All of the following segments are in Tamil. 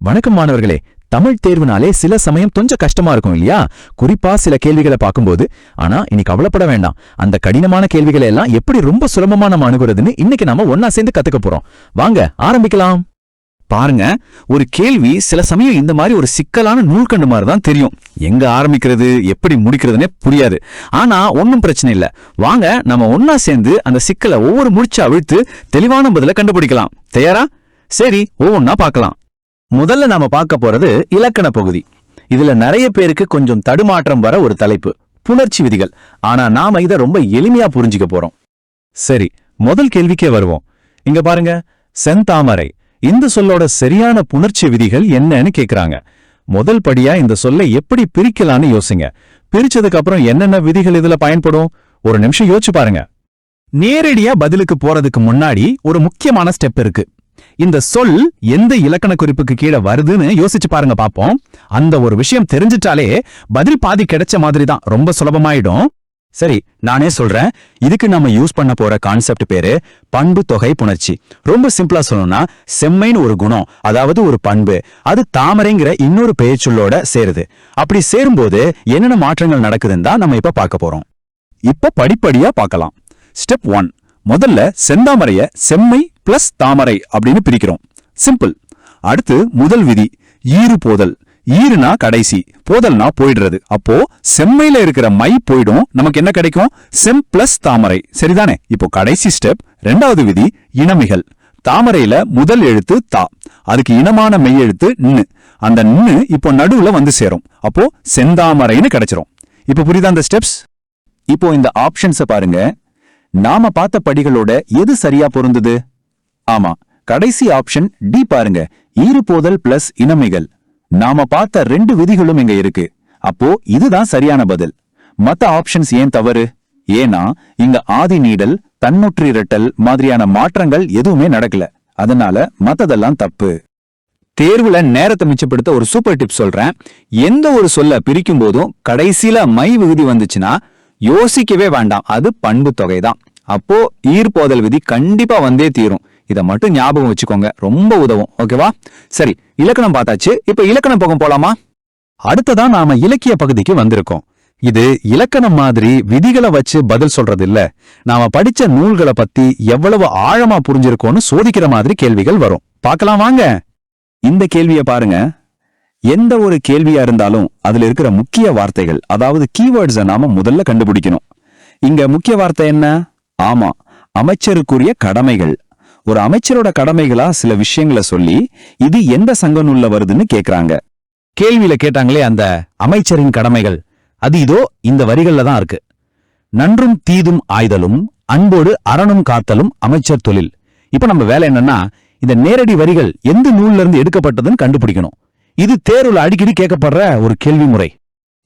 வணக்கம் மாணவர்களே. தமிழ் தேர்வுனாலே சில சமயம் கொஞ்சம் கஷ்டமா இருக்கும் இல்லையா? குறிப்பா சில கேள்விகளை பார்க்கும்போது. ஆனா இன்னைக்கு கவலைப்பட வேண்டாம். அந்த கடினமான கேள்விகளை எல்லாம் எப்படி ரொம்ப சுலபமா நம்ம அணுகுறதுன்னு இன்னைக்கு நாம ஒன்னா சேர்ந்து கத்துக்க போறோம். வாங்க ஆரம்பிக்கலாம். பாருங்க, ஒரு கேள்வி சில சமயம் இந்த மாதிரி ஒரு சிக்கலான நூல்கண்டு மாதிரி தான் தெரியும். எங்க ஆரம்பிக்கிறது எப்படி முடிக்கிறதுனே புரியாது. ஆனா ஒன்னும் பிரச்சனை இல்ல. வாங்க நம்ம ஒன்னா சேர்ந்து அந்த சிக்கலை ஒவ்வொரு முடிச்சு அவிழ்த்து தெளிவான பதில கண்டுபிடிக்கலாம். தயாரா? சரி, ஒவ்வொன்னா பார்க்கலாம். முதல்ல நாம பார்க்க போறது இலக்கண பகுதி. இதுல நிறைய பேருக்கு கொஞ்சம் தடுமாற்றம் வர ஒரு தலைப்பு, புணர்ச்சி விதிகள். ஆனா நாம இதை ரொம்ப எளிமையா புரிஞ்சுக்க போறோம். சரி, முதல் கேள்விக்கே வருவோம். இங்க பாருங்க, செந்தாமரை இந்த சொல்லோட சரியான புணர்ச்சி விதிகள் என்னன்னு கேக்குறாங்க. முதல் படியா இந்த சொல்லை எப்படி பிரிக்கலான்னு யோசிங்க. பிரிச்சதுக்கு அப்புறம் என்னென்ன விதிகள் இதுல பயன்படும் ஒரு நிமிஷம் யோசிச்சு பாருங்க. நேரடியா பதிலுக்கு போறதுக்கு முன்னாடி ஒரு முக்கியமான ஸ்டெப் இருக்கு. இந்த சொல் எந்த இலக்கண குறிப்புக்கு கீழே வருதுன்னு யோசிச்சு பாருங்க பாப்போம். அந்த ஒரு விஷயம் தெரிஞ்சிட்டாலே பதில் பாதி கிடைச்ச மாதிரி தான், ரொம்ப சுலபமாயிடும். சரி, நானே சொல்றேன். இதுக்கு நம்ம யூஸ் பண்ண போற கான்செப்ட் பேரு பண்பு தொகை புணர்ச்சி. ரொம்ப சிம்பிளா சொல்லணும்னா, செம்மைன்னு ஒரு குணம், அதாவது ஒரு பண்பு, அது தாமரைங்கிற இன்னொரு பெயர்ச்சொல்லோட சேருது. அப்படி சேரும்போது என்னென்ன மாற்றங்கள் நடக்குதுன்னு தான் நம்ம இப்ப பார்க்க போறோம். இப்ப படிப்படியா பார்க்கலாம். ஸ்டெப் 1. முதல்ல செந்தாமரைய செம்மை பிளஸ் தாமரை அப்படின்னு பிரிக்கிறோம். சிம்பிள். அடுத்து முதல் விதி, ஈறு போதல். ஈறுனா கடைசி, போதல்னா போயிடுறது. அப்போ செம்மையில இருக்கிற மை போயிடும், நமக்கு என்ன கிடைக்கும்? செம் பிளஸ் தாமரை. சரிதானே? இப்போ கடைசி ஸ்டெப், ரெண்டாவது விதி, இனமிகள். தாமரையில முதல் எழுத்து தா, அதுக்கு இனமான மெய் எழுத்து நு. அந்த நு இப்போ நடுவுல வந்து சேரும். அப்போ செந்தாமரைன்னு கிடைச்சிரும். இப்போ புரியுதா அந்த ஸ்டெப்ஸ்? இப்போ இந்த ஆப்ஷன்ஸை பாருங்க. நாம பார்த்த படிகளோட எது சரியா பொருந்தது? ஆமா, கடைசி ஆப்ஷன் டி பாருங்க, ஈறு போதல் பிளஸ் இனமிகள். நாம பார்த்த ரெண்டு விதிகளும் இங்க இருக்கு. அப்போ இதுதான் சரியான பதில். மத்த ஆப்ஷன்ஸ் ஏன் தவறு? ஏன்னா இங்க ஆதி நீடல், தன்னுற்றி இரட்டல் மாதிரியான மாற்றங்கள் எதுவுமே நடக்கல. அதனால மத்ததெல்லாம் தப்பு. தேர்வுல நேரத்தை மிச்சப்படுத்த ஒரு சூப்பர் டிப் சொல்றேன். எந்த ஒரு சொல்ல பிரிக்கும் போதும் கடைசியில மை விகுதி வந்துச்சுன்னா யோசிக்கவே வேண்டாம், அது பண்பு தொகை தான். அப்போ ஈர்ப்போதல் விதி கண்டிப்பா வந்தே தீரும். இதை மட்டும் ஞாபகம் வச்சுக்கோங்க, ரொம்ப உதவும். ஓகேவா? சரி, இலக்கணம் பார்த்தாச்சு. இப்ப இலக்கணம் பக்கம் போலாமா? அடுத்ததான் நாம இலக்கிய பகுதிக்கு வந்திருக்கோம். இது இலக்கணம் மாதிரி விதிகளை வச்சு பதில் சொல்றது இல்ல. நாம படிச்ச நூல்களை பத்தி எவ்வளவு ஆழமா புரிஞ்சிருக்கோன்னு சோதிக்கிற மாதிரி கேள்விகள் வரும். பார்க்கலாம் வாங்க. இந்த கேள்விய பாருங்க. எந்த ஒரு கேள்வியா இருந்தாலும் அதுல இருக்கிற முக்கிய வார்த்தைகள், அதாவது கீவேர்ட்ஸை நாம முதல்ல கண்டுபிடிக்கணும். இங்க முக்கிய வார்த்தை என்ன? ஆமா, அமைச்சருக்குரிய கடமைகள். ஒரு அமைச்சரோட கடமைகளா சில விஷயங்களை சொல்லி இது எந்த சங்க நூல்ல வருதுன்னு கேக்குறாங்க. கேள்வியில கேட்டாங்களே அந்த அமைச்சரின் கடமைகள், அது இதோ இந்த வரிகள்ல தான் இருக்கு. நன்றும் தீதும் ஆய்தலும் அன்போடு அறனும் காத்தலும் அமைச்சர் தொழில். இப்ப நம்ம வேலை என்னன்னா, இந்த நேரடி வரிகள் எந்த நூல்ல இருந்து எடுக்கப்பட்டதுன்னு கண்டுபிடிக்கணும். இது தேர்வுல அடிக்கடி கேட்கப்படுற ஒரு கேள்வி முறை.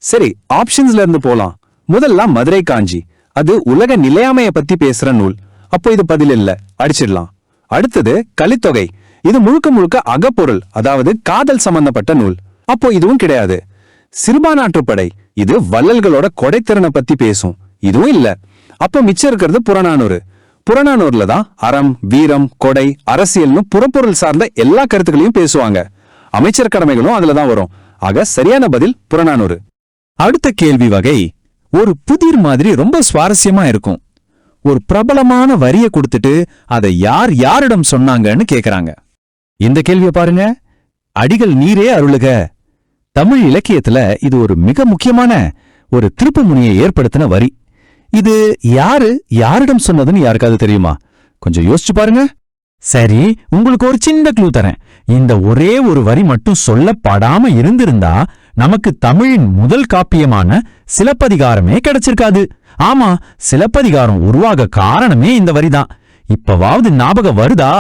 சரி, ஆப்ஷன்ஸ்ல இருந்து போலாம். முதல்ல மதுரை காஞ்சி, அது உலக நிலையாமைய பத்தி பேசுற நூல். அப்போ இது பதில் இல்ல, அடிச்சிடலாம். அடுத்தது கலித்தொகை, இது முழுக்க முழுக்க அகப்பொருள், அதாவது காதல் சம்பந்தப்பட்ட நூல். அப்போ இதுவும் கிடையாது. சிறுபானாற்றுப்படை, இது வள்ளல்களோட கொடைத்திறனை பத்தி பேசும். இதுவும் இல்ல. அப்போ மிச்சம் இருக்கிறது புறநானூறு. புறநானூர்ல தான் அறம், வீரம், கொடை, அரசியல்னு புறப்பொருள் சார்ந்த எல்லா கருத்துக்களையும் பேசுவாங்க. அமைச்சர் கடமைகளும் அதுலதான் வரும். ஆக சரியான பதில் புறநானூறு. அடுத்த கேள்வி வகை ஒரு புதிர் மாதிரி ரொம்ப சுவாரஸ்யமா இருக்கும். ஒரு பிரபலமான வரிய கொடுத்துட்டு அதை யார் யாரிடம் சொன்னாங்கன்னு கேக்குறாங்க. இந்த கேள்வியை பாருங்க. அடிகள் நீரே அருளுக. தமிழ் இலக்கியத்துல இது ஒரு மிக முக்கியமான ஒரு திருப்பு முனையை ஏற்படுத்தின வரி. இது யாரிடம் சொன்னதுன்னு யாருக்காவது தெரியுமா? கொஞ்சம் யோசிச்சு பாருங்க. சரி, உங்களுக்கு ஒரு சின்ன க்ளூ தரேன். இந்த ஒரே ஒரு வரி மட்டும் சொல்லப்படாம இருந்திருந்தா நமக்கு தமிழின் முதல் காப்பியமான சிலப்பதிகாரமே கிடைச்சிருக்காது. ஆமா, சிலப்பதிகாரம் உருவாக காரணமே இந்த வரிதான். இப்பவாவது ஞாபகம் வருதா?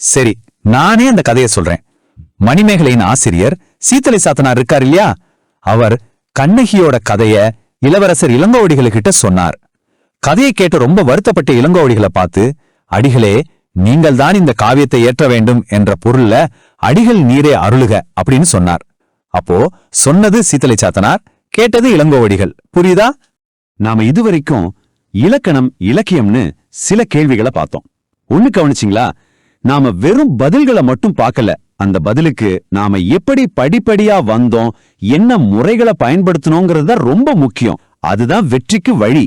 சரி, நானே அந்த கதையை சொல்றேன். மணிமேகலையின் ஆசிரியர் சீத்தலை சாத்தனார் இருக்கார் இல்லையா? அவர் கண்ணகியோட கதைய இளவரசர் இளங்கோவடிகளுக்கிட்ட சொன்னார். கதையை கேட்டு ரொம்ப வருத்தப்பட்ட இளங்கோவடிகளை பார்த்து, அடிகளே, நீங்கள் தான் இந்த காவியத்தை ஏற்ற வேண்டும் என்ற பொருள்ல அடிகள் நீரே அருளுக அப்படின்னு சொன்னார். அப்போ சொன்னது சீத்தலை சாத்தனார், கேட்டது இளங்கோவடிகள். புரியுதா? நாம இதுவரைக்கும் இலக்கணம், இலக்கியம்னு சில கேள்விகளை பார்த்தோம். ஒண்ணு கவனிச்சிங்களா? நாம வெறும் பதில்களை மட்டும் பார்க்கல, அந்த பதிலுக்கு நாம எப்படி படிப்படியா வந்தோம், என்ன முறைகளை பயன்படுத்தணுங்கிறது தான் ரொம்ப முக்கியம். அதுதான் வெற்றிக்கு வழி.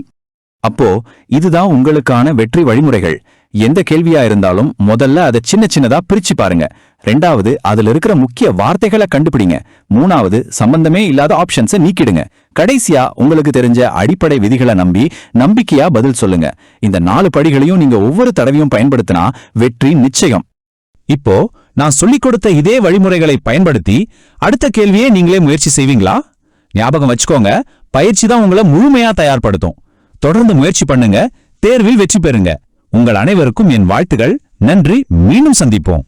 அப்போ இதுதான் உங்களுக்கான வெற்றி வழிமுறைகள். எந்த கேள்வியா இருந்தாலும் முதல்ல அதை சின்ன சின்னதா பிரிச்சு பாருங்க. ரெண்டாவது, அதுல இருக்கிற முக்கிய வார்த்தைகளை கண்டுபிடிங்க. மூணாவது, சம்பந்தமே இல்லாத ஆப்ஷன்ஸை நீக்கிடுங்க. கடைசியா உங்களுக்கு தெரிஞ்ச அடிப்படை விதிகளை நம்பி நம்பிக்கையா பதில் சொல்லுங்க. இந்த 4 படிகளையும் நீங்க ஒவ்வொரு தடவையும் பயன்படுத்தினா வெற்றி நிச்சயம். இப்போ நான் சொல்லிக் கொடுத்த இதே வழிமுறைகளை பயன்படுத்தி அடுத்த கேள்வியை நீங்களே முயற்சி செய்வீங்களா? ஞாபகம் வச்சுக்கோங்க, பயிற்சி தான் உங்களை முழுமையா தயார்படுத்தும். தொடர்ந்து முயற்சி பண்ணுங்க, தேர்வில் வெற்றி பெறுங்க. உங்கள் அனைவருக்கும் என் வாழ்த்துகள். நன்றி. மீண்டும் சந்திப்போம்.